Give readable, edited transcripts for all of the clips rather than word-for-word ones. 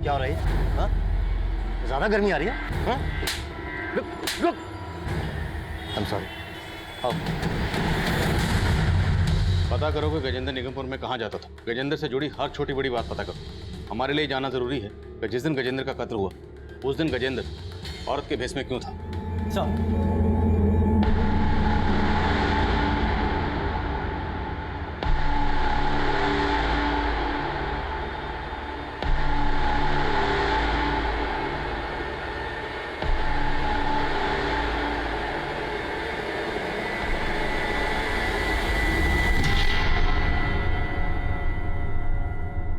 क्या हो रहा है? हाँ? ज्यादा गर्मी आ रही है? हाँ? रुक। I'm sorry. आओ। पता करो कि गजेंद्र निगमपुर में कहाँ जाता था। गजेंद्र से जुड़ी हर छोटी बड़ी बात पता करो। हमारे लिए जाना जरूरी है कि जिस दिन गजेंद्र का कत्ल हुआ उस दिन गजेंद्र औरत के भेष में क्यों था। सर,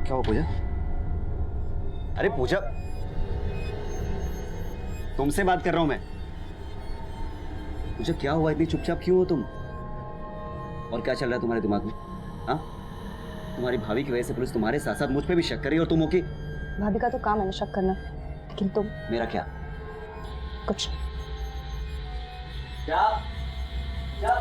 क्या हुआ पूजा? अरे पूजा, तुमसे बात कर रहा हूं मैं। पूजा क्या हुआ? इतनी चुपचाप क्यों हो तुम? और क्या चल रहा है तुम्हारे दिमाग में? हाँ, तुम्हारी भाभी की वजह से पुलिस तुम्हारे साथ साथ मुझ पे भी शक कर रही है और तुम हो कि भाभी का तो काम है ना शक करना, लेकिन तुम। मेरा क्या? कुछ क्या? क्या?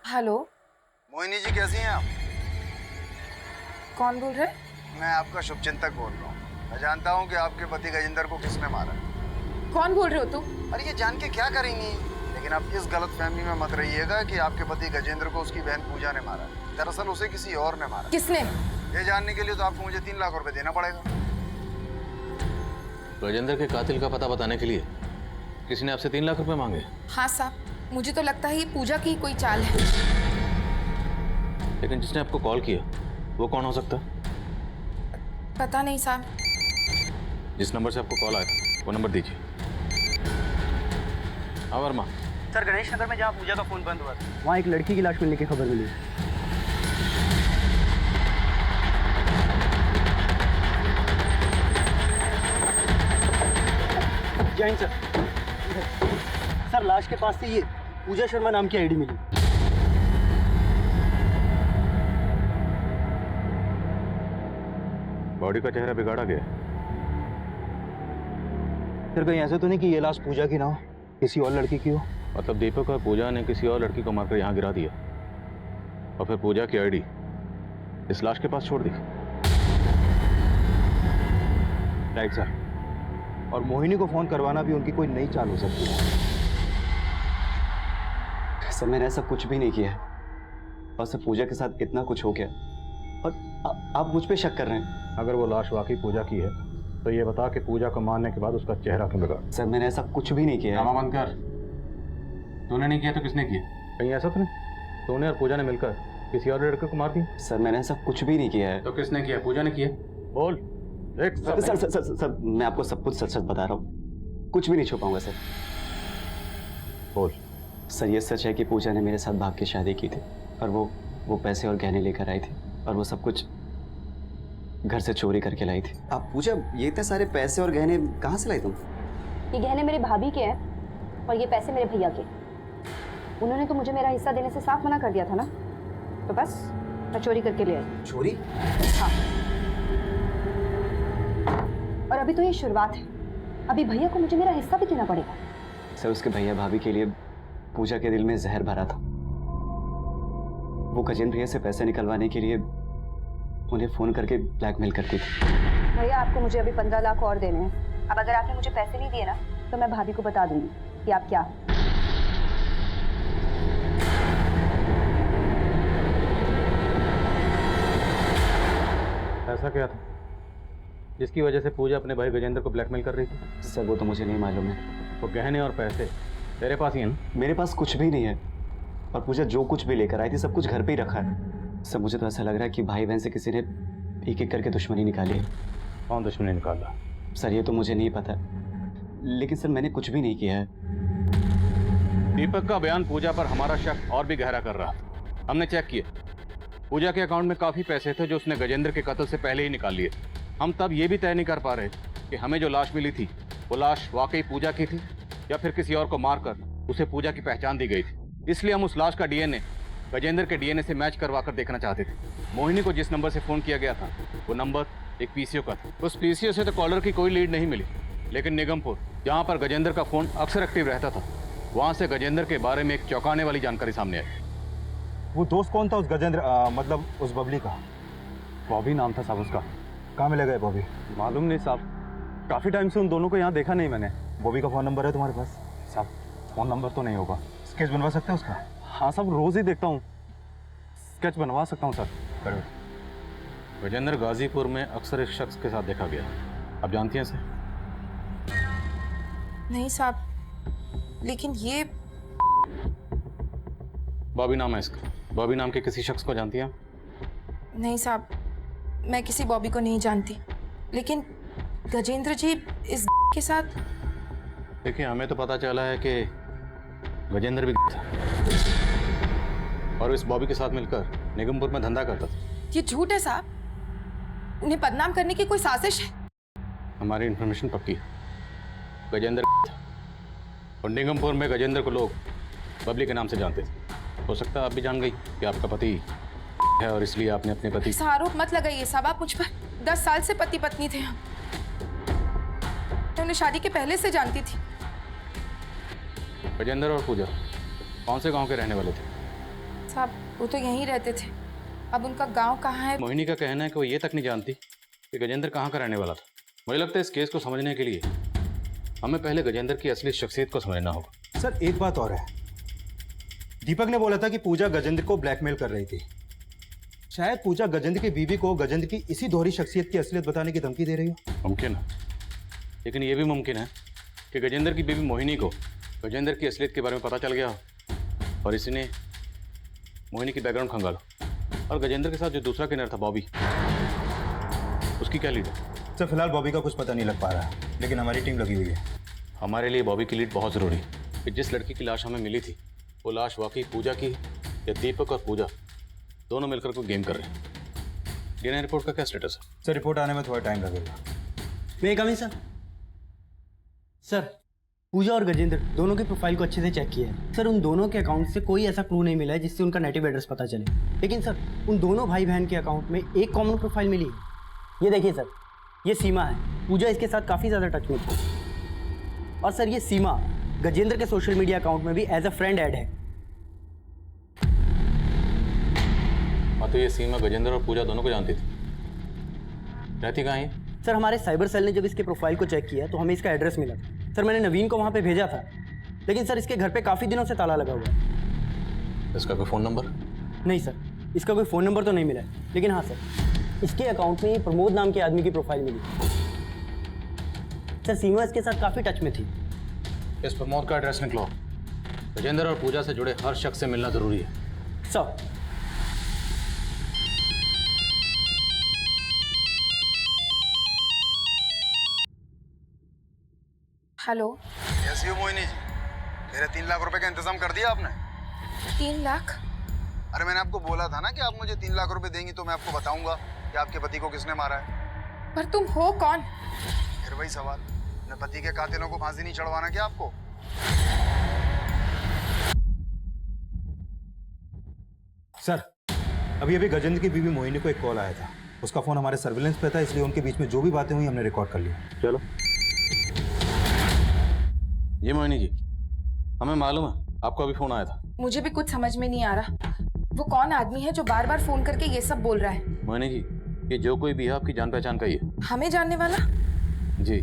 हेलो, मोहिनी जी कैसी हैं आप? कौन बोल रहे? मैं आपका शुभचिंतक बोल रहा हूँ। मैं जानता हूँ कि आपके पति गजेंद्र को किसने मारा है। कौन बोल रहे हो तुम? अरे ये जान के क्या करेंगी? लेकिन आप इस गलतफहमी में मत रहिएगा कि आपके पति गजेंद्र को उसकी बहन पूजा ने मारा है। दरअसल उसे किसी और ने मारा। किसने? ये जानने के लिए तो आपको मुझे 3 लाख रुपए देना पड़ेगा। गजेंद्र के कातिल का पता बताने के लिए किसी ने आपसे 3 लाख रुपए मांगे? हाँ साहब, मुझे तो लगता है ये पूजा की कोई चाल है। लेकिन जिसने आपको कॉल किया वो कौन हो सकता है? पता नहीं साहब। जिस नंबर से आपको कॉल आया वो नंबर दीजिए। हाँ वर्मा। सर, गणेश नगर में जहाँ पूजा का फोन बंद हुआ था वहाँ एक लड़की की लाश मिलने की खबर मिली। जैन सर, लाश के पास से ये पूजा शर्मा नाम की आईडी मिली। बॉडी का चेहरा बिगाड़ा गया। सर, कहीं ऐसा तो नहीं कि ये लाश पूजा की ना हो, किसी और लड़की की हो? मतलब दीपक और पूजा ने किसी और लड़की को मारकर यहाँ गिरा दिया और फिर पूजा की आईडी इस लाश के पास छोड़ दी। Right sir. और मोहिनी को फोन करवाना भी उनकी कोई नई चाल हो सकती है। सर, मैंने ऐसा कुछ भी नहीं किया है और सर पूजा के साथ इतना कुछ हो गया और आप मुझ पे शक कर रहे हैं। अगर वो लाश वाकई पूजा की है तो ये बता कि पूजा को मारने के बाद उसका चेहरा क्यों बिगड़ा? सर, मैंने ऐसा कुछ भी नहीं किया है। बंद कर। तूने नहीं किया तो किसने किया? कहीं ऐसा तो नहीं तूने और पूजा ने मिलकर किसी और लड़के को मार दिया? सर, मैंने ऐसा कुछ भी नहीं किया है। तो किसने किया? पूजा ने किया? बोल। देख sir sir sir, sir, sir मैं आपको सब कुछ सच सच बता रहा हूँ, कुछ भी नहीं छुपाऊंगा सर। बोल। सर, ये सच है कि पूजा ने मेरे साथ भाग के शादी की थी और वो पैसे और गहने लेकर आई थी और वो सब कुछ घर से चोरी करके लाई थी। आप पूजा, ये इतने सारे पैसे और गहने कहाँ से लाई तुम? ये गहने मेरी भाभी के हैं और ये पैसे मेरे भैया के। उन्होंने तो मुझे मेरा हिस्सा देने से साफ मना कर दिया था ना, तो बस मैं चोरी करके ले आई। चोरी? हाँ, और अभी तो ये शुरुआत है, अभी भैया को मुझे मेरा हिस्सा भी देना पड़ेगा। सर, उसके भैया भाभी के लिए पूजा के दिल में जहर भरा था। वो गजेंद्र भैया से पैसे निकलवाने के लिए उन्हें फोन करके ब्लैकमेल करती थी। भैया, आपको मुझे अभी 15 लाख और देने हैं। अब अगर आपने मुझे पैसे नहीं दिए ना तो मैं भाभी को बता दूंगी कि आप क्या। ऐसा क्या था जिसकी वजह से पूजा अपने भाई गजेंद्र को ब्लैकमेल कर रही थी? सर, वो तो मुझे नहीं मालूम है। वो गहने और पैसे तेरे पास ही है ना? मेरे पास कुछ भी नहीं है और पूजा जो कुछ भी लेकर आई थी सब कुछ घर पे ही रखा है। सर, मुझे तो ऐसा लग रहा है कि भाई बहन से किसी ने एक एक करके दुश्मनी निकाली है। कौन दुश्मनी निकाला? सर, ये तो मुझे नहीं पता, लेकिन सर मैंने कुछ भी नहीं किया है। दीपक का बयान पूजा पर हमारा शक और भी गहरा कर रहा था। हमने चेक किया, पूजा के अकाउंट में काफी पैसे थे जो उसने गजेंद्र के कत्ल से पहले ही निकाल लिए। हम तब ये भी तय नहीं कर पा रहे कि हमें जो लाश मिली थी वो लाश वाकई पूजा की थी या फिर किसी और को मारकर उसे पूजा की पहचान दी गई थी। इसलिए हम उस लाश का डीएनए गजेंद्र के डीएनए से मैच करवा कर देखना चाहते थे। मोहिनी को जिस नंबर से फोन किया गया था वो नंबर एक पीसीओ का था। उस पीसीओ से तो कॉलर की कोई लीड नहीं मिली, लेकिन निगमपुर जहाँ पर गजेंद्र का फोन अक्सर एक्टिव रहता था वहाँ से गजेंद्र के बारे में एक चौंकाने वाली जानकारी सामने आई। वो दोस्त कौन था उस गजेंद्र मतलब उस बबली का? बॉबी नाम था साहब उसका। कहाँ मिले गए बॉबी? मालूम नहीं साहब, काफ़ी टाइम से उन दोनों को यहाँ देखा नहीं मैंने। बॉबी का फ़ोन नंबर है तुम्हारे पास? साहब फ़ोन नंबर तो नहीं होगा। स्केच बनवा सकते हैं उसका? हाँ साहब, रोज़ ही देखता हूँ, स्केच बनवा सकता हूँ सर। करो। गजेंद्र गाजीपुर में अक्सर इस शख्स के साथ देखा गया। आप जानती हैं इसे? नहीं साहब, लेकिन ये बॉबी नाम है इसका। बॉबी नाम के किसी शख्स को जानती हैं? नहीं साहब, मैं किसी बॉबी को नहीं जानती, लेकिन गजेंद्र जी इस के साथ। देखिए, हमें तो पता चला है कि गजेंद्र भी था और इस बॉबी के साथ मिलकर निगमपुर में धंधा करता था। ये झूठ है साहब, उन्हें बदनाम करने की कोई साजिश है। हमारी इन्फॉर्मेशन पक्की है, गजेंद्र था और निगमपुर में गजेंद्र को लोग बबली के नाम से जानते थे। हो सकता है आप भी जान गई कि आपका पति है और इसलिए आपने अपने पति। ऐसा आरोप मत लगाइए साहब, आप मुझ पर। 10 साल से पति पत्नी थे हम। मैं उन्हें शादी के पहले से जानती थी। गजेंद्र और पूजा कौन से गांव के रहने वाले थे? साहब वो तो यहीं रहते थे, अब उनका गांव कहाँ है? मोहिनी का कहना है कि वो ये तक नहीं जानती कि गजेंद्र कहाँ का रहने वाला था। मुझे लगता है इस केस को समझने के लिए हमें पहले गजेंद्र की असली शख्सियत को समझना होगा। सर एक बात और है, दीपक ने बोला था कि पूजा गजेंद्र को ब्लैकमेल कर रही थी। शायद पूजा गजेंद्र की बीवी को गजेंद्र की इसी दोहरी शख्सियत की असलियत बताने की धमकी दे रही हो। मुमकिन है, लेकिन ये भी मुमकिन है कि गजेंद्र की बीवी मोहिनी को गजेंद्र की असलियत के बारे में पता चल गया हो और इसी ने मोहिनी की बैकग्राउंड खंगालो। और गजेंद्र के साथ जो दूसरा किन्नर था बॉबी, उसकी क्या लीड है? सर फिलहाल बॉबी का कुछ पता नहीं लग पा रहा है, लेकिन हमारी टीम लगी हुई है। हमारे लिए बॉबी की लीड बहुत ज़रूरी है कि जिस लड़की की लाश हमें मिली थी वो लाश वाकई पूजा की है या दीपक और पूजा दोनों मिलकर कोई गेम कर रहे हैं। डीएनए रिपोर्ट का क्या स्टेटस है? सर रिपोर्ट आने में थोड़ा टाइम लगेगा। मैं कमी सर। सर पूजा और गजेंद्र दोनों की प्रोफाइल को अच्छे से चेक किया है सर। उन दोनों के अकाउंट से कोई ऐसा क्लू नहीं मिला है जिससे उनका नेटिव एड्रेस पता चले। लेकिन सर उन दोनों भाई बहन के अकाउंट में एक कॉमन प्रोफाइल मिली है। ये देखिए सर, ये सीमा है। पूजा इसके साथ काफ़ी ज़्यादा टच में थी। और सर ये सीमा गजेंद्र के सोशल मीडिया अकाउंट में भी एज अ फ्रेंड ऐड है। हाँ, तो ये सीमा गजेंद्र और पूजा दोनों को जानती थी। रहती कहाँ है? सर हमारे साइबर सेल ने जब इसके प्रोफाइल को चेक किया तो हमें इसका एड्रेस मिला था। सर मैंने नवीन को वहाँ पे भेजा था, लेकिन सर इसके घर पे काफ़ी दिनों से ताला लगा हुआ है। इसका कोई फ़ोन नंबर? नहीं सर, इसका कोई फ़ोन नंबर तो नहीं मिला है, लेकिन हाँ सर इसके अकाउंट में प्रमोद नाम के आदमी की प्रोफाइल मिली। सर सीमा इसके साथ काफ़ी टच में थी। इस प्रमोद का एड्रेस निकलो। गजेंद्र और पूजा से जुड़े हर शख्स से मिलना ज़रूरी है। Sir hello. कैसी हो मोहिनी जी? मेरे 3 लाख रुपए का इंतजाम कर दिया आपने? 3 लाख? अरे मैंने आपको बोला था ना कि आप मुझे 3 लाख रुपए देंगी तो मैं आपको बताऊंगा कि आपके पति को किसने मारा है। पर तुम हो कौन? फिर वही सवाल, अपने पति के कातिलों को फांसी नहीं चढ़वाना क्या आपको? सर अभी अभी गजेंद्र की बीवी मोहिनी को एक कॉल आया था। उसका फ़ोन हमारे सर्विलेंस पे था, इसलिए उनके बीच में जो भी बातें हुई हमने रिकॉर्ड कर ली। चलो। ये मोहिनी जी, हमें मालूम है आपको अभी फ़ोन आया था। मुझे भी कुछ समझ में नहीं आ रहा, वो कौन आदमी है जो बार बार फोन करके ये सब बोल रहा है? मोहिनी जी, ये जो कोई भी है आपकी जान पहचान का ही है। हमें जानने वाला? जी।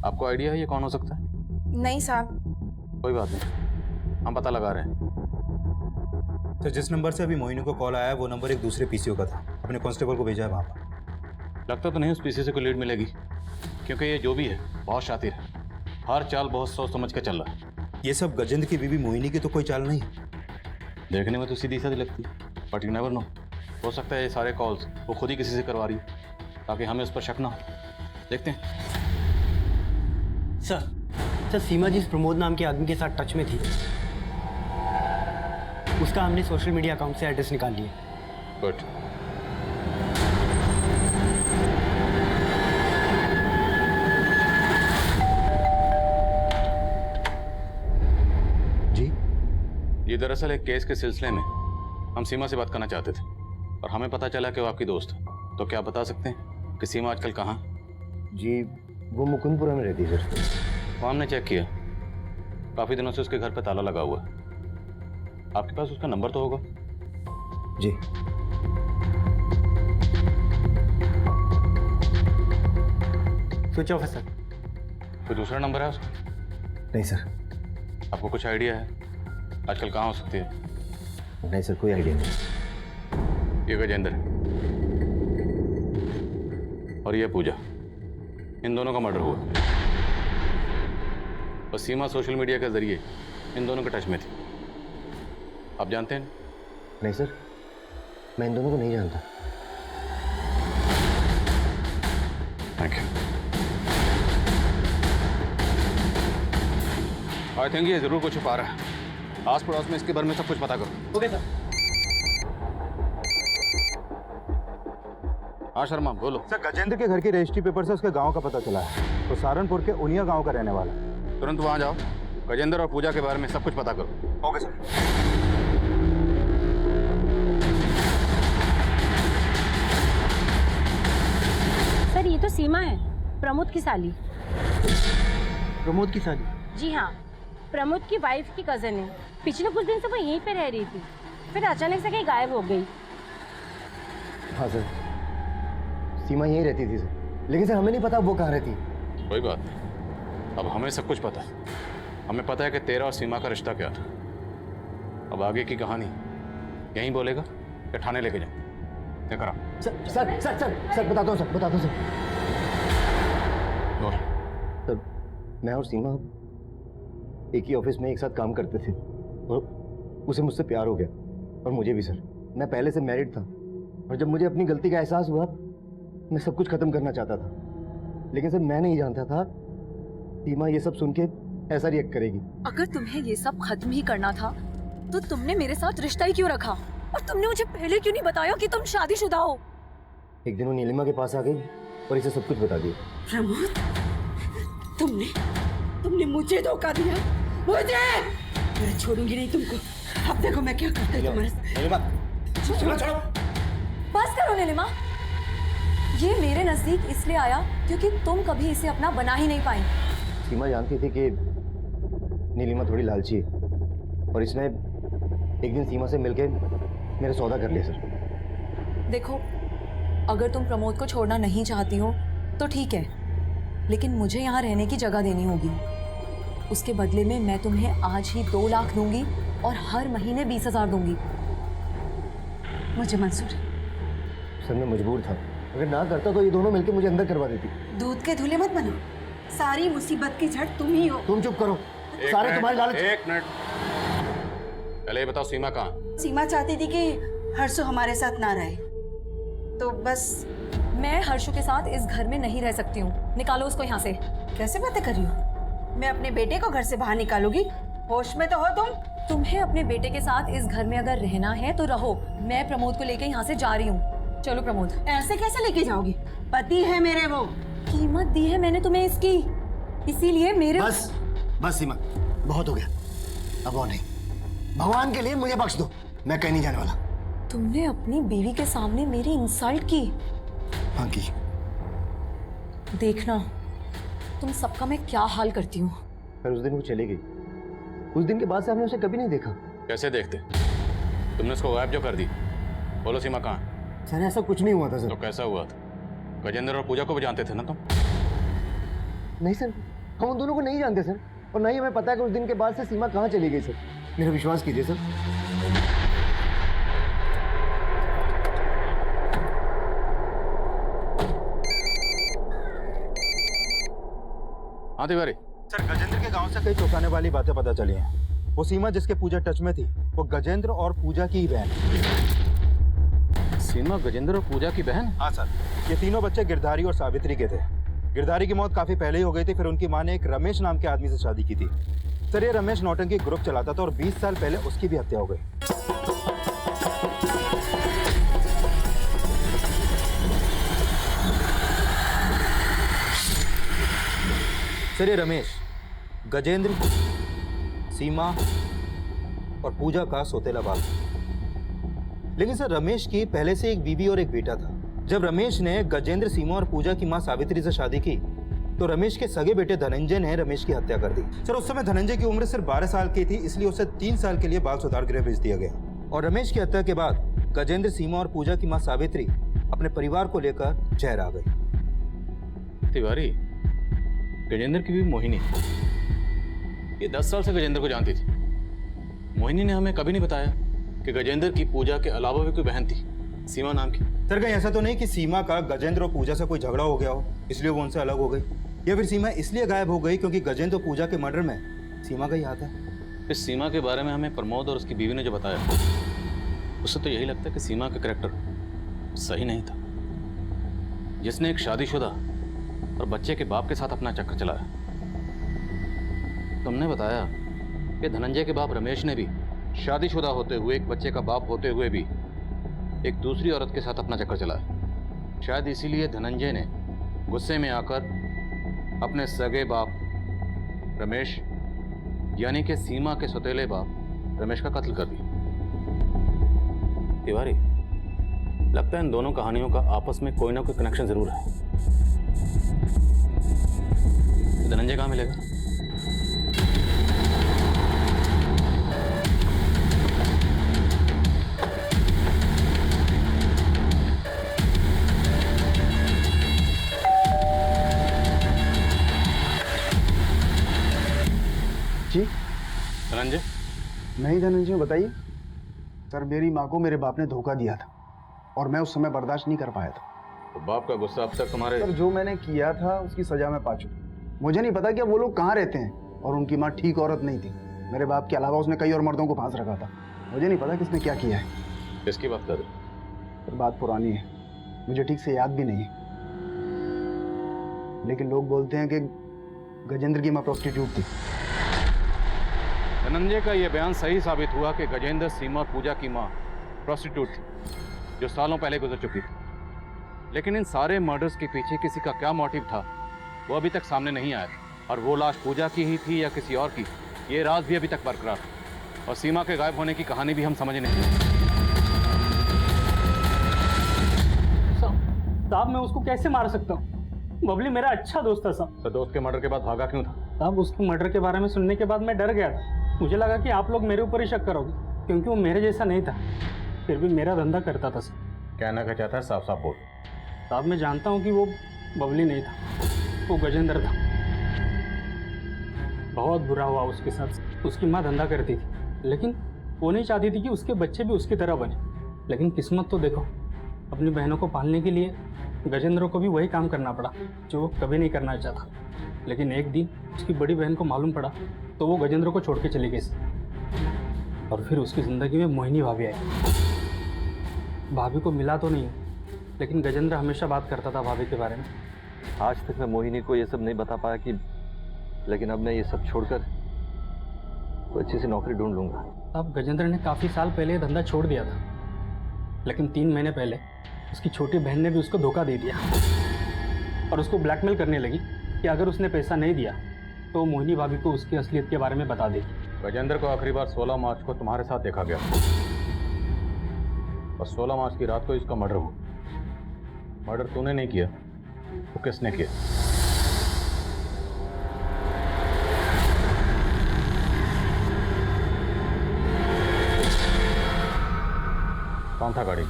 आपको आइडिया है ये कौन हो सकता है? नहीं साहब। कोई बात नहीं, हम पता लगा रहे हैं। सर जिस नंबर से अभी मोहिनी को कॉल आया है वो नंबर एक दूसरे पीसीओ का था। अपने कांस्टेबल को भेजा है वहाँ पर। लगता तो नहीं उस पीसी से कोई लीड मिलेगी, क्योंकि ये जो भी है बहुत शातिर है। हर चाल बहुत सोच समझ के चल रहा है। ये सब गजेंद्र की बीवी मोहिनी की तो कोई चाल नहीं। देखने में तो सीधी साधी लगती है, बट यू नेवर नो। हो सकता है ये सारे कॉल्स वो खुद ही किसी से करवा रही है ताकि हमें उस पर शक ना हो। देखते हैं। सर सीमा जिस प्रमोद नाम के आदमी के साथ टच में थी उसका हमने सोशल मीडिया अकाउंट से एड्रेस निकाल लिया। गुड। जी ये दरअसल एक केस के सिलसिले में हम सीमा से बात करना चाहते थे और हमें पता चला कि वो आपकी दोस्त है। तो क्या आप बता सकते हैं कि सीमा आजकल कहाँ है? जी वो मुकुंदपुरा में रहती है सर। वो हमने चेक किया, काफ़ी दिनों से उसके घर पे ताला लगा हुआ है। आपके पास उसका नंबर तो होगा? जी स्विच ऑफ है सर। कोई दूसरा नंबर है उसका? नहीं सर। आपको कुछ आइडिया है आजकल कहाँ हो सकती है? नहीं सर, कोई आइडिया नहीं। ये गजेंद्र और ये पूजा, इन दोनों का मर्डर हुआ और सीमा सोशल मीडिया के जरिए इन दोनों के टच में थी। आप जानते हैं? नहीं सर, मैं इन दोनों को नहीं जानता। Thank you. आई थिंक ये जरूर कुछ छुपा रहा है। आस पड़ोस में इसके बारे में सब कुछ पता करो। Okay sir. हाँ शर्मा बोलो। सर, गजेंद्र के घर की रजिस्ट्री पेपर से उसके गांव का पता चला है। तो सहारनपुर के उनिया गांव का रहने वाला है। तुरंत वहां जाओ, गजेंद्र और पूजा के बारे में सब कुछ पता करो। Okay sir. सर ये तो सीमा है, प्रमोद की साली। प्रमोद की साली? जी हाँ, प्रमोद की वाइफ की कजन है। पिछले कुछ दिन से वो यहीं पे रह रही थी, फिर अचानक से कहीं गायब हो गई। हाँ सर, सीमा यहीं रहती थी सर, लेकिन सर हमें नहीं पता वो कहाँ रहती। कोई बात नहीं, अब हमें सब कुछ पता है। हमें पता है कि तेरा और सीमा का रिश्ता क्या था। अब आगे की कहानी यहीं बोलेगा या थाने लेके जाए? क्या करा? Sir sir sir sir sir बताता हूँ सर, बताता हूँ सर। और सर मैं और सीमा एक ही ऑफिस में एक साथ काम करते थे और उसे मुझसे प्यार हो गया और मुझे भी सर। मैं पहले से मैरिड था और जब मुझे अपनी गलती का एहसास हुआ मैं सब कुछ खत्म करना चाहता था, लेकिन सर मैं नहीं जानता था सीमा ये सब सुन के ऐसा रिएक्ट करेगी। अगर तुम्हें ये सब खत्म ही करना था तो तुमने मेरे साथ रिश्ता ही क्यों रखा, और तुमने मुझे पहले क्यों नहीं बताया कि तुम शादीशुदा हो? एक दिन वो नीलिमा के पास आ गई और इसे सब कुछ बता दिया। प्रमोद, तुमने मुझे धोखा दिया, मुझे। मैं छोड़ूंगी नहीं तुमको। अब देखो मैं क्या करता हूँ तुम्हारे साथ। बस करो नीलिमा, ये मेरे नजदीक इसलिए आया क्योंकि तुम कभी इसे अपना बना ही नहीं पाई। सीमा जानती थी कि नीलिमा थोड़ी लालची है और इसने एक दिन सीमा से मिलके मेरा सौदा कर लिया सर। देखो, अगर तुम प्रमोद को छोड़ना नहीं चाहती हो तो ठीक है, लेकिन मुझे यहाँ रहने की जगह देनी होगी। उसके बदले में मैं तुम्हें आज ही 2 लाख दूंगी और हर महीने 20,000 दूंगी। मुझे मंजूर है। सर मैं मजबूर था, अगर ना करता तो ये दोनों मिलके मुझे अंदर करवा देती। दूध के धुले मत बनो, सारी मुसीबत की जड़ तुम ही हो। तुम चुप करो, सारे तुम्हारे लालच। एक मिनट, पहले ये बताओ सीमा कहाँ? सीमा चाहती थी कि हर्षु हमारे साथ ना रहे, तो बस। मैं हर्षु के साथ इस घर में नहीं रह सकती हूँ, निकालो उसको यहाँ से। कैसे बातें कर रही हो? मैं अपने बेटे को घर से बाहर निकालूंगी? होश में तो हो तुम? तुम्हें अपने बेटे के साथ इस घर में अगर रहना है तो रहो। मैं प्रमोद को लेकर यहाँ से जा रही हूँ। चलो प्रमोद। ऐसे कैसे लेके जाओगी? पति है मेरे वो। कीमत दी है मैंने तुम्हें इसकी, इसीलिए मेरे। बस बस सीमा, बहुत हो गया, अब और नहीं। भगवान के लिए मुझे बख्श दो, मैं कहीं नहीं जाने वाला। तुमने अपनी बीवी के सामने मेरी इंसल्ट की। हाँ की। देखना तुम सबका मैं क्या हाल करती हूँ। फिर उस दिन वो चली गई, उस दिन के बाद से हमने उसे कभी नहीं देखा। कैसे देखते? तुमने उसको गायब जो कर दी। बोलो सीमा कहाँ? सर ऐसा कुछ नहीं हुआ था सर। तो कैसा हुआ था? गजेंद्र और पूजा को भी जानते थे ना तुम? नहीं सर, हम उन दोनों को नहीं जानते सर, और नहीं हमें पता है कि उस दिन के बाद से सीमा कहाँ चली गई सर। मेरा विश्वास कीजिए सर। हाँ तिवारी। सर, गजेंद्र के गांव से कई चौंकाने वाली बातें पता चली हैं। वो सीमा जिसके पूजा टच में थी, वो गजेंद्र और पूजा की ही बहन। सीमा गजेंद्र और पूजा की बहन? हाँ सर, ये तीनों बच्चे गिरधारी और सावित्री के थे। गिरधारी की मौत काफी पहले ही हो गई थी, फिर उनकी माँ ने एक रमेश नाम के आदमी से शादी की थी। सर, ये रमेश नौटंकी ग्रुप चलाता था और 20 साल पहले उसकी भी हत्या हो गई। सर ये रमेश गजेंद्र, सीमा और पूजा का सौतेला बाप। लेकिन सर रमेश की पहले से एक बीवी और एक बेटा था। जब रमेश ने गजेंद्र, सीमा और पूजा की मां सावित्री से शादी की तो रमेश के सगे बेटे धनंजय ने रमेश की हत्या कर दी। सर उस समय धनंजय की उम्र सिर्फ 12 साल की थी, इसलिए उसे 3 साल के लिए बाल सुधार गृह भेज दिया गया। और रमेश की हत्या के बाद गजेंद्र, सीमा और पूजा की मां सावित्री अपने परिवार को लेकर जहर आ गई। तिवारी, गजेंद्र की भी मोहिनी, ये 10 साल से गजेंद्र को जानती थी। मोहिनी ने हमें कभी नहीं बताया कि गजेंद्र की पूजा के अलावा भी कोई बहन थी, सीमा नाम की। सर कहीं ऐसा तो नहीं कि सीमा का गजेंद्र और पूजा से कोई झगड़ा हो गया हो इसलिए वो उनसे अलग हो गई, या फिर सीमा इसलिए गायब हो गई क्योंकि गजेंद्र और पूजा के मर्डर में सीमा का ही हाथ है? इस सीमा के बारे में हमें प्रमोद और उसकी बीवी ने जो बताया, उससे तो यही लगता है कि सीमा का करैक्टर सही नहीं था, जिसने एक शादीशुदा और बच्चे के बाप के साथ अपना चक्कर चलाया। तुमने बताया कि धनंजय के बाप रमेश ने भी शादीशुदा होते हुए, एक बच्चे का बाप होते हुए भी एक दूसरी औरत के साथ अपना चक्कर चलाया। शायद इसीलिए धनंजय ने गुस्से में आकर अपने सगे बाप रमेश, यानी कि सीमा के सौतेले बाप रमेश का कत्ल कर दिया। तिवारी, लगता है इन दोनों कहानियों का आपस में कोई ना कोई कनेक्शन जरूर है। धनंजय कहाँ मिलेगा? जी धनंजय? नहीं धनंजय, बताइए। सर मेरी माँ को मेरे बाप ने धोखा दिया था और मैं उस समय बर्दाश्त नहीं कर पाया था। तो बाप का गुस्सा अब तक तुम्हारे? सर जो मैंने किया था उसकी सजा मैं पा चुका। मुझे नहीं पता कि वो लोग कहाँ रहते हैं, और उनकी माँ ठीक औरत नहीं थी। मेरे बाप के अलावा उसने कई और मर्दों को फांस रखा था। मुझे नहीं पता किसने क्या किया है। किसकी बात कर रहे? सर बात पुरानी है, मुझे ठीक से याद भी नहीं है, लेकिन लोग बोलते हैं कि गजेंद्र की माँ प्रोस्टिट्यूट थी। धनंजय का यह बयान सही साबित हुआ कि गजेंद्र, सीमा और पूजा की मां प्रोस्टिट्यूट थी, जो सालों पहले गुजर चुकी थी। लेकिन इन सारे मर्डर्स के पीछे किसी का क्या मोटिव था, वो अभी तक सामने नहीं आया। और वो लाश पूजा की ही थी या किसी और की, ये राज भी अभी तक बरकरार है। और सीमा के गायब होने की कहानी भी हम समझ नहीं। साहब मैं उसको कैसे मार सकता हूँ? बबली मेरा अच्छा दोस्त था साहब। तो दोस्त के मर्डर के बाद भागा क्यों था? साहब उसके मर्डर के बारे में सुनने के बाद मैं डर गया था। मुझे लगा कि आप लोग मेरे ऊपर ही शक करोगे, क्योंकि वो मेरे जैसा नहीं था, फिर भी मेरा धंधा करता था सर। कहना क्या चाहता है? साफ साफ बोल। साहब मैं जानता हूँ कि वो बबली नहीं था, वो गजेंद्र था। बहुत बुरा हुआ उसके साथ। उसकी माँ धंधा करती थी, लेकिन वो नहीं चाहती थी कि उसके बच्चे भी उसकी तरह बने। लेकिन किस्मत तो देखो, अपनी बहनों को पालने के लिए गजेंद्र को भी वही काम करना पड़ा जो वो कभी नहीं करना चाहता। लेकिन एक दिन उसकी बड़ी बहन को मालूम पड़ा तो वो गजेंद्र को छोड़ के चली गई। और फिर उसकी ज़िंदगी में मोहिनी भाभी आई। भाभी को मिला तो नहीं, लेकिन गजेंद्र हमेशा बात करता था भाभी के बारे में। आज तक मैं मोहिनी को ये सब नहीं बता पाया कि, लेकिन अब मैं ये सब छोड़कर कोई अच्छी सी नौकरी ढूंढ लूँगा। अब गजेंद्र ने काफ़ी साल पहले धंधा छोड़ दिया था, लेकिन 3 महीने पहले उसकी छोटी बहन ने भी उसको धोखा दे दिया और उसको ब्लैकमेल करने लगी कि अगर उसने पैसा नहीं दिया तो मोहिनी भाभी को उसकी असलियत के बारे में बता देगी। गजेंद्र को आखिरी बार 16 मार्च को तुम्हारे साथ देखा गया और 16 मार्च की रात को इसका मर्डर हुआ। मर्डर तूने नहीं किया तो किसने किया? कौन था गाड़ी?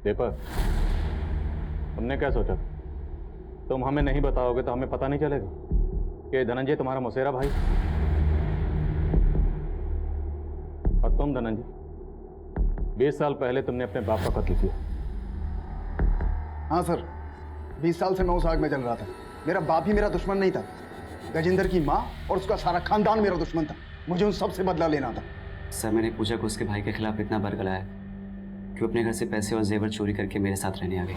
दीपक, तुमने क्या सोचा? तुम हमें नहीं बताओगे तो हमें पता नहीं चलेगा कि धनंजय तुम्हारा मौसेरा भाई। और तुम धनंजय, 20 साल पहले तुमने अपने बाप का कत्ल किया। हाँ सर, 20 साल से मैं उस आग में जल रहा था। मेरा बाप ही मेरा दुश्मन नहीं था, गजेंद्र की माँ और उसका सारा खानदान मेरा दुश्मन था। मुझे उन सबसे बदला लेना था। सर मैंने पूजा को उसके भाई के खिलाफ इतना बरगलाया कि वो अपने घर से पैसे और जेवर चोरी करके मेरे साथ रहने आ गई।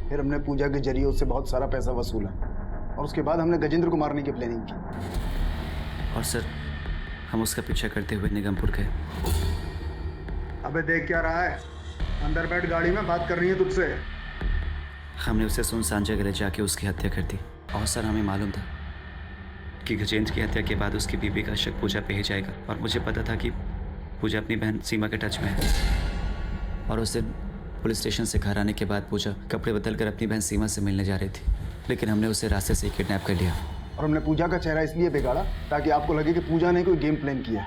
फिर हमने पूजा के जरिए उससे बहुत सारा पैसा वसूला और उसके बाद हमने गजेंद्र को मारने की प्लानिंग की। और सर हम उसका पीछा करते हुए निगमपुर गए। अबे देख क्या रहा है? अंदर बैठ, गाड़ी में बात करनी है तुझसे। हमने उसे सुनसान जगह ले जाके उसकी हत्या कर दी। और सर हमें मालूम था कि गजेंद्र की हत्या के बाद उसकी बीवी का शक पूजा पे ही जाएगा। और मुझे पता था कि पूजा अपनी बहन सीमा के टच में है। और उस दिन पुलिस स्टेशन से घर आने के बाद पूजा कपड़े बदलकर अपनी बहन सीमा से मिलने जा रही थी, लेकिन हमने उसे रास्ते से किडनैप कर लिया। और हमने पूजा का चेहरा इसलिए बिगाड़ा ताकि आपको लगे कि पूजा ने कोई गेम प्लान किया।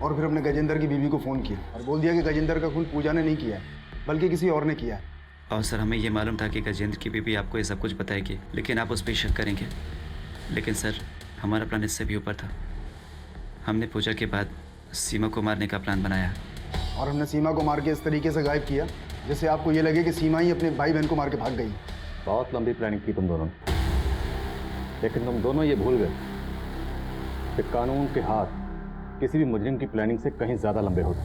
और फिर हमने गजेंद्र की बीवी को फ़ोन किया और बोल दिया कि गजेंद्र का खून पूजा ने नहीं किया है, बल्कि किसी और ने किया है। और सर हमें ये मालूम था कि गजेंद्र की बीवी आपको ये सब कुछ बताएगी, लेकिन आप उस पर शक करेंगे। लेकिन सर हमारा प्लान इससे भी ऊपर था। हमने पूजा के बाद सीमा को मारने का प्लान बनाया। और हमने सीमा को मार के इस तरीके से गायब किया जिससे आपको ये लगे कि सीमा ही अपने भाई बहन को मार के भाग गई। बहुत लंबी प्लानिंग की तुम दोनों ने, लेकिन तुम दोनों ये भूल गए कि कानून के हाथ किसी भी मुजरिम की प्लानिंग से कहीं ज्यादा लंबे होते।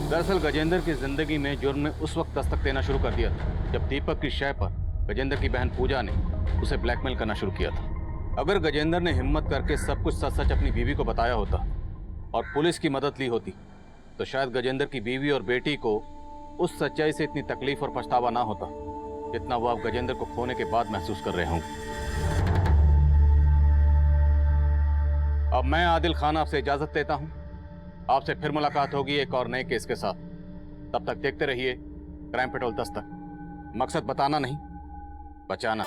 दरअसल गजेंद्र की जिंदगी में जुर्म ने उस वक्त दस्तक देना शुरू कर दिया था जब दीपक की शय पर गजेंद्र की बहन पूजा ने उसे ब्लैकमेल करना शुरू किया था। अगर गजेंद्र ने हिम्मत करके सब कुछ सच सच अपनी बीवी को बताया होता और पुलिस की मदद ली होती तो शायद गजेंद्र की बीवी और बेटी को उस सच्चाई से इतनी तकलीफ और पछतावा ना होता जितना वो आप गजेंद्र को खोने के बाद महसूस कर रहे होंगे। अब मैं आदिल खान आपसे इजाजत देता हूं। आपसे फिर मुलाकात होगी एक और नए केस के साथ। तब तक देखते रहिए क्राइम पेट्रोल दस्तक। मकसद बताना नहीं, बचाना।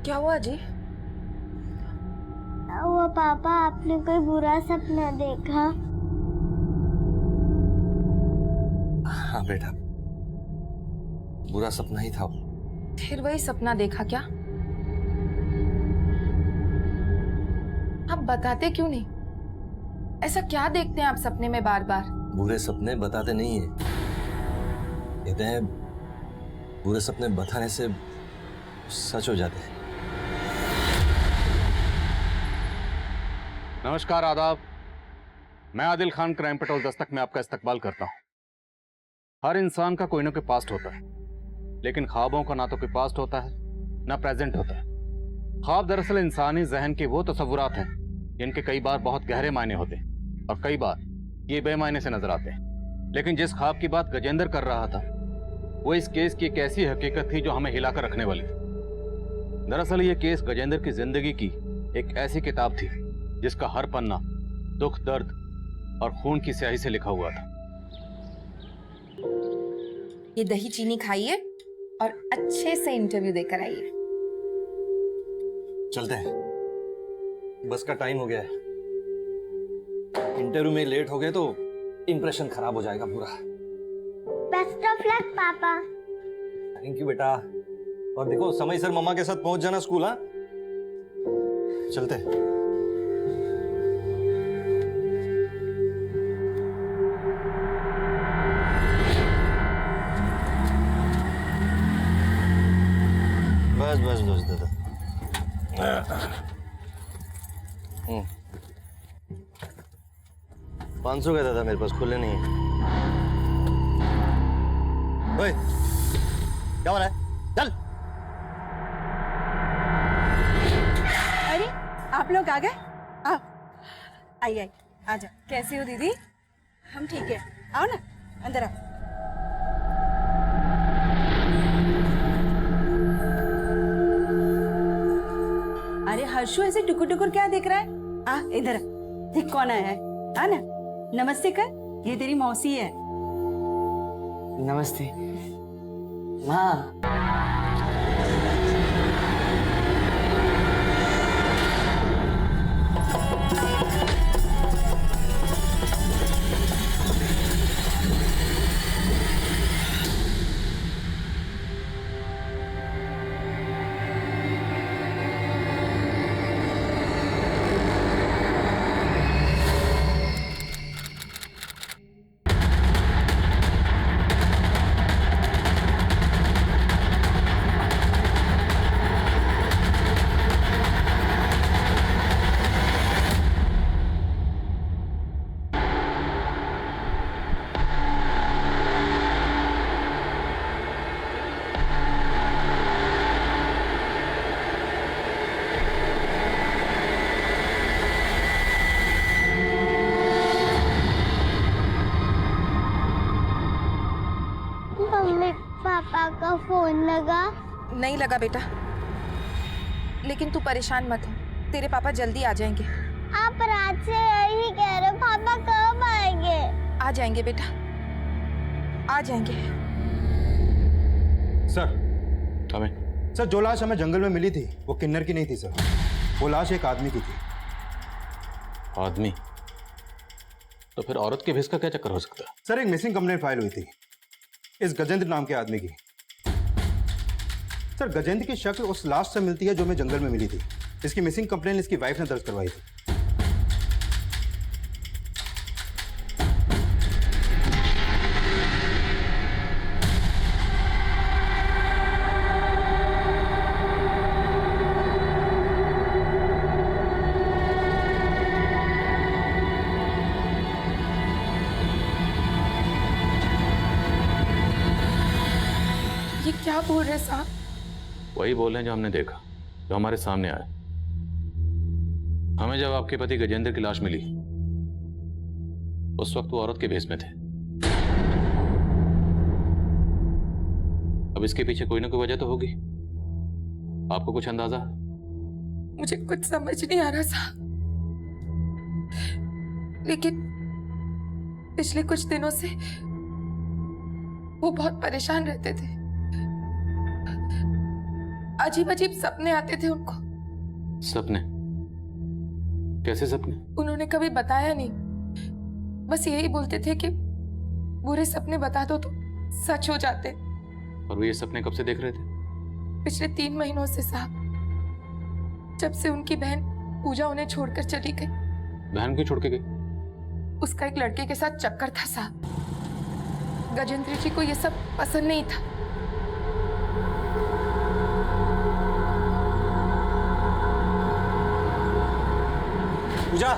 क्या हुआ जी? वो पापा, आपने कोई बुरा सपना देखा? हाँ बेटा, बुरा सपना ही था। फिर वही सपना देखा क्या? आप बताते क्यों नहीं? ऐसा क्या देखते हैं आप सपने में बार बार? बुरे सपने बताते नहीं है, कहते हैं बुरे सपने बताने से सच हो जाते हैं। नमस्कार, आदाब। मैं आदिल खान क्राइम पेट्रोल दस्तक में आपका इस्तकबाल करता हूं। हर इंसान का कोई ना कोई पास्ट होता है, लेकिन ख्वाबों का ना तो कोई पास्ट होता है ना प्रेजेंट होता है। ख्वाब दरअसल इंसानी जहन के वो तसव्वुरात हैं जिनके कई बार बहुत गहरे मायने होते हैं और कई बार ये बेमायने से नजर आते हैं। लेकिन जिस ख्वाब की बात गजेंद्र कर रहा था वो इस केस की एक ऐसी हकीकत थी जो हमें हिलाकर रखने वाली थी। दरअसल ये केस गजेंद्र की जिंदगी की एक ऐसी किताब थी जिसका हर पन्ना दुख, दर्द और खून की स्याही से लिखा हुआ था। ये दही चीनी खाइए और अच्छे से इंटरव्यू देकर आइए। चलते हैं, बस का टाइम हो गया है। इंटरव्यू में लेट हो गए तो इंप्रेशन खराब हो जाएगा पूरा। बेस्ट ऑफ लक पापा। थैंक यू बेटा। और देखो समय सर मम्मा के साथ पहुंच जाना स्कूल। हाँ, चलते हैं। बस बस बस दादा। 500 का दादा, मेरे पास खुले नहीं है। ओए, क्या हो रहा है? चल। अरे आप लोग आ गए? आओ, आइए, आ जाओ। कैसे हो दीदी? हम ठीक है, आओ ना, अंदर आओ। अरे हर्षु, ऐसे टुकुर टुकुर क्या देख रहा है? आ इधर आ, देख कौन आया है। आ ना, नमस्ते कर। ये तेरी मौसी है। नमस्ते माँ। नहीं लगा बेटा, लेकिन तू परेशान मत हो, तेरे पापा जल्दी आ जाएंगे। आप रात से यही कह रहे हो, पापा कब आएंगे? आ जाएंगे बेटा, आ जाएंगे। सर हमें सर जो लाश हमें जंगल में मिली थी वो किन्नर की नहीं थी सर, वो लाश एक आदमी की थी। आदमी? तो फिर औरत के भेस का क्या चक्कर हो सकता है? सर एक मिसिंग कंप्लेंट फाइल हुई थी इस गजेंद्र नाम के आदमी की। सर गजेंद्र की शक्ल उस लाश से मिलती है जो हमें जंगल में मिली थी। इसकी मिसिंग कंप्लेंट इसकी वाइफ ने दर्ज करवाई थी। ये क्या बोल रहे साहब? वही बोल रहे हैं जो हमने देखा, जो हमारे सामने आया। हमें जब आपके पति गजेंद्र की लाश मिली उस वक्त वो औरत के भेस में थे। अब इसके पीछे कोई ना कोई वजह तो होगी। आपको कुछ अंदाजा? मुझे कुछ समझ नहीं आ रहा साहब, लेकिन पिछले कुछ दिनों से वो बहुत परेशान रहते थे। अजीब अजीब सपने आते थे उनको। सपने? कैसे सपने? उन्होंने कभी बताया नहीं, बस यही बोलते थे कि बुरे सपने बता दो तो सच हो जाते। और वो ये सपने कब से देख रहे थे? पिछले 3 महीनों से साहब, जब से उनकी बहन पूजा उन्हें छोड़कर चली गई। बहन क्यों छोड़ के गई? उसका एक लड़के के साथ चक्कर था साहब। गजेंद्र जी को ये सब पसंद नहीं था। पूजा,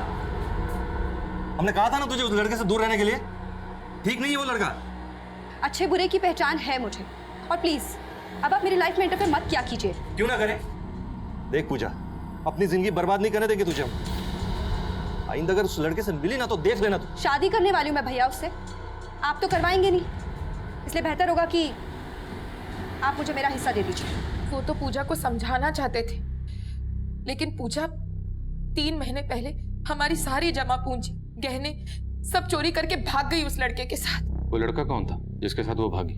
हमने कहा था ना तुझे उस लड़के से दूर रहने के लिए। ठीक नहीं है वो लड़का। अच्छे बुरे की पहचान है मुझे, और प्लीज अब आप मेरी लाइफ में इंटरफेयर मत किया कीजिए। क्यों ना करें? देख पूजा, अपनी जिंदगी बर्बाद नहीं करने देंगे तुझे हम। आइंदा अगर उस लड़के से मिली ना तो देख लेना तू। शादी करने वाली हूँ मैं भैया उससे, आप तो करवाएंगे नहीं, इसलिए बेहतर होगा कि आप मुझे मेरा हिस्सा दे दीजिए। वो तो पूजा को समझाना चाहते थे, लेकिन पूजा 3 महीने पहले हमारी सारी जमा पूंजी, गहने सब चोरी करके भाग गई उस लड़के के साथ। वो लड़का कौन था जिसके साथ वो भागी?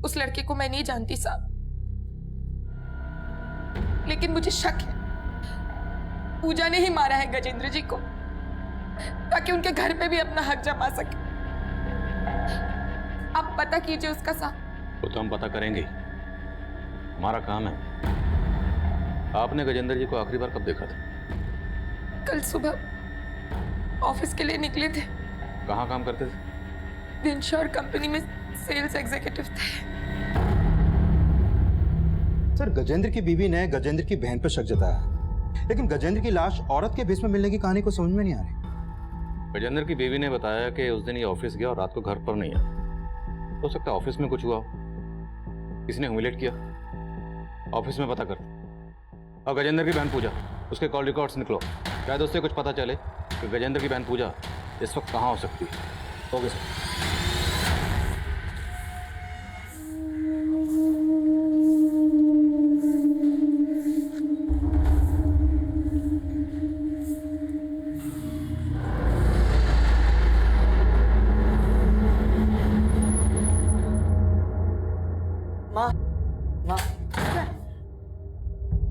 उस लड़के को मैं नहीं जानती साहब, लेकिन मुझे शक है पूजा ने ही मारा है गजेंद्र जी को, ताकि उनके घर पे भी अपना हक जमा सके। आप पता कीजिए उसका साथ। वो तो हम पता करेंगे, हमारा काम है। आपने गजेंद्र जी को आखिरी बार कब देखा था? कल सुबह ऑफिस के लिए निकले थे। कहाँ काम करते थे? विंश्योर कंपनी में सेल्स एग्जीक्यूटिव थे। सर गजेंद्र की बीवी ने गजेंद्र की बहन पर शक जताया, लेकिन गजेंद्र की लाश औरत के भेस में मिलने की कहानी को समझ में नहीं आ रही। गजेंद्र की बीवी ने बताया कि उस दिन ये ऑफिस गया और रात को घर पर नहीं आया। हो सकता है ऑफिस में कुछ हुआ हो, किसी ने ह्यूमिलेट किया। ऑफिस में पता कर। और गजेंद्र की बहन पूजा, उसके कॉल रिकॉर्ड्स निकलो, शायद उससे कुछ पता चले कि गजेंद्र की बहन पूजा इस वक्त कहाँ हो सकती है। Okay sir. माँ, माँ,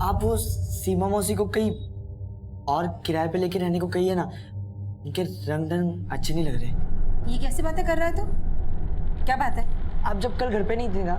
आप वो सीमा मौसी को कहीं और किराए पे लेके रहने को कहिए ना, उनके रंग ढंग अच्छे नहीं लग रहे। ये कैसे बातें कर रहा है तू? क्या बात है? आप जब कल घर पे नहीं थी ना,